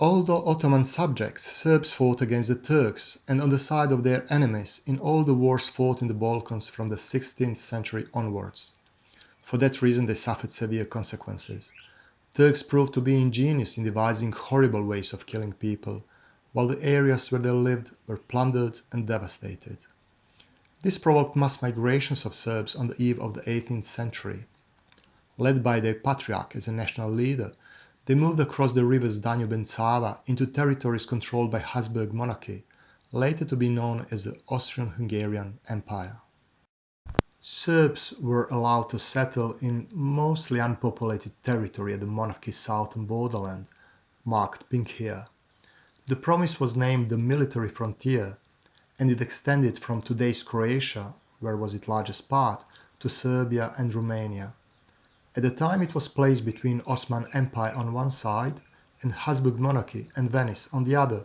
Although Ottoman subjects, Serbs fought against the Turks and on the side of their enemies in all the wars fought in the Balkans from the 16th century onwards. For that reason they suffered severe consequences. Turks proved to be ingenious in devising horrible ways of killing people, while the areas where they lived were plundered and devastated. This provoked mass migrations of Serbs on the eve of the 18th century. Led by their patriarch as a national leader, they moved across the rivers Danube and Sava into territories controlled by Habsburg Monarchy, later to be known as the Austrian-Hungarian Empire. Serbs were allowed to settle in mostly unpopulated territory at the monarchy's southern borderland, marked pink here. The province was named the Military Frontier, and it extended from today's Croatia, where was its largest part, to Serbia and Romania. At the time it was placed between Ottoman Empire on one side and Habsburg Monarchy and Venice on the other,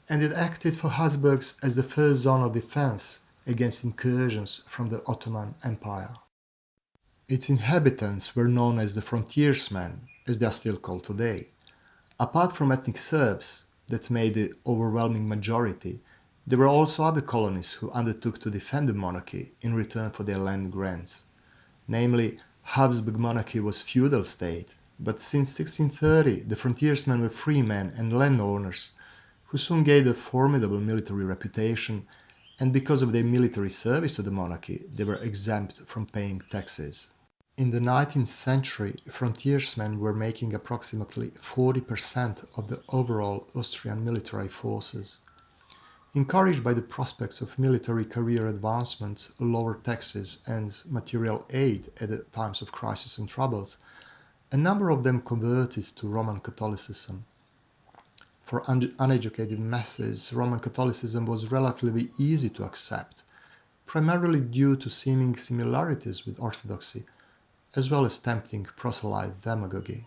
and it acted for Habsburgs as the first zone of defense against incursions from the Ottoman Empire. Its inhabitants were known as the frontiersmen, as they are still called today. Apart from ethnic Serbs, that made the overwhelming majority, there were also other colonies who undertook to defend the monarchy in return for their land grants. Namely, Habsburg monarchy was feudal state, but since 1630 the frontiersmen were free men and landowners, who soon gained a formidable military reputation, and because of their military service to the monarchy, they were exempt from paying taxes. In the 19th century, frontiersmen were making approximately 40% of the overall Austrian military forces. Encouraged by the prospects of military career advancement, lower taxes, and material aid at the times of crisis and troubles, a number of them converted to Roman Catholicism. For uneducated masses, Roman Catholicism was relatively easy to accept, primarily due to seeming similarities with Orthodoxy, as well as tempting proselyte demagogy.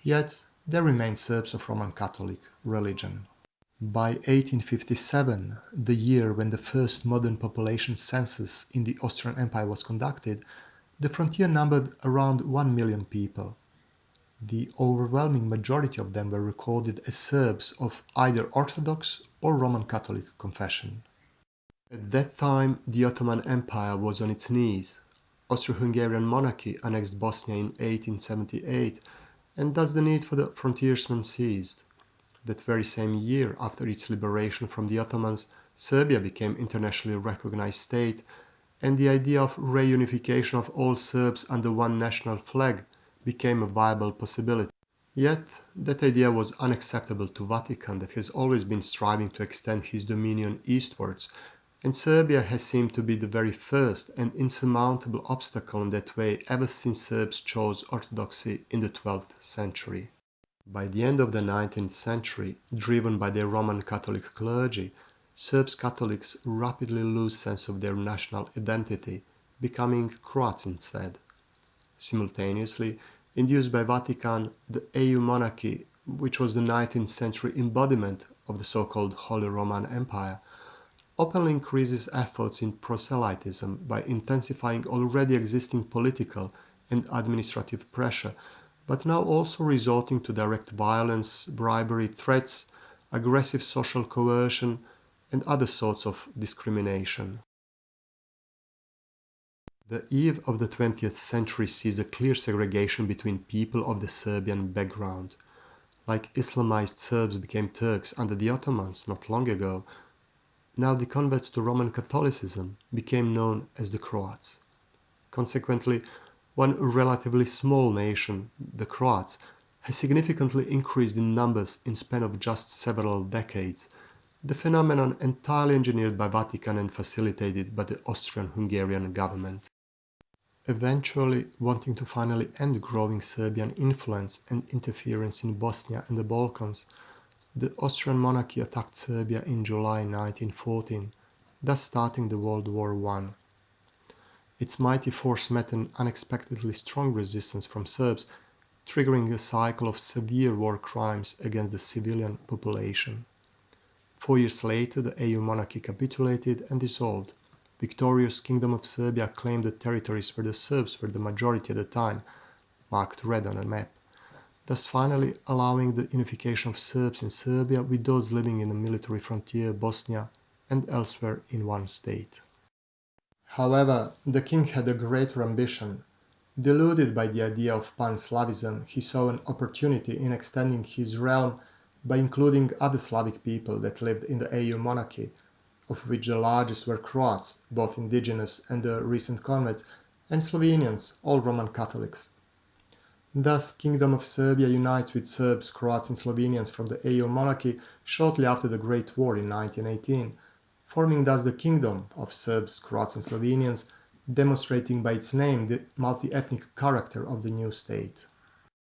Yet, there remained Serbs of Roman Catholic religion. By 1857, the year when the first modern population census in the Austrian Empire was conducted, the frontier numbered around 1 million people. The overwhelming majority of them were recorded as Serbs of either Orthodox or Roman Catholic confession. At that time, the Ottoman Empire was on its knees. Austro-Hungarian monarchy annexed Bosnia in 1878, and thus the need for the frontiersmen ceased. That very same year, after its liberation from the Ottomans, Serbia became internationally recognized state, and the idea of reunification of all Serbs under one national flag became a viable possibility. Yet, that idea was unacceptable to Vatican, that has always been striving to extend his dominion eastwards, and Serbia has seemed to be the very first and insurmountable obstacle in that way ever since Serbs chose Orthodoxy in the 12th century. By the end of the 19th century, driven by their Roman Catholic clergy, Serbs Catholics rapidly lose sense of their national identity, becoming Croats instead. Simultaneously, induced by Vatican, the EU monarchy, which was the 19th century embodiment of the so-called Holy Roman Empire, openly increases efforts in proselytism by intensifying already existing political and administrative pressure, but now also resorting to direct violence, bribery, threats, aggressive social coercion, and other sorts of discrimination. The eve of the 20th century sees a clear segregation between people of the Serbian background. Like Islamized Serbs became Turks under the Ottomans not long ago, now the converts to Roman Catholicism became known as the Croats. Consequently, one relatively small nation, the Croats, has significantly increased in numbers in span of just several decades, the phenomenon entirely engineered by Vatican and facilitated by the Austrian-Hungarian government. Eventually, wanting to finally end growing Serbian influence and interference in Bosnia and the Balkans, the Austrian monarchy attacked Serbia in July 1914, thus starting the World War I. Its mighty force met an unexpectedly strong resistance from Serbs, triggering a cycle of severe war crimes against the civilian population. 4 years later, the EU monarchy capitulated and dissolved. Victorious Kingdom of Serbia claimed the territories where the Serbs were the majority at the time, marked red on a map. thus finally allowing the unification of Serbs in Serbia with those living in the military frontier Bosnia and elsewhere in one state. However, the king had a greater ambition. Deluded by the idea of pan-Slavism, he saw an opportunity in extending his realm by including other Slavic people that lived in the EU monarchy, of which the largest were Croats, both indigenous and the recent converts, and Slovenians, all Roman Catholics. Thus, Kingdom of Serbia unites with Serbs, Croats and Slovenians from the EU monarchy shortly after the Great War in 1918, forming thus the Kingdom of Serbs, Croats and Slovenians, demonstrating by its name the multi-ethnic character of the new state.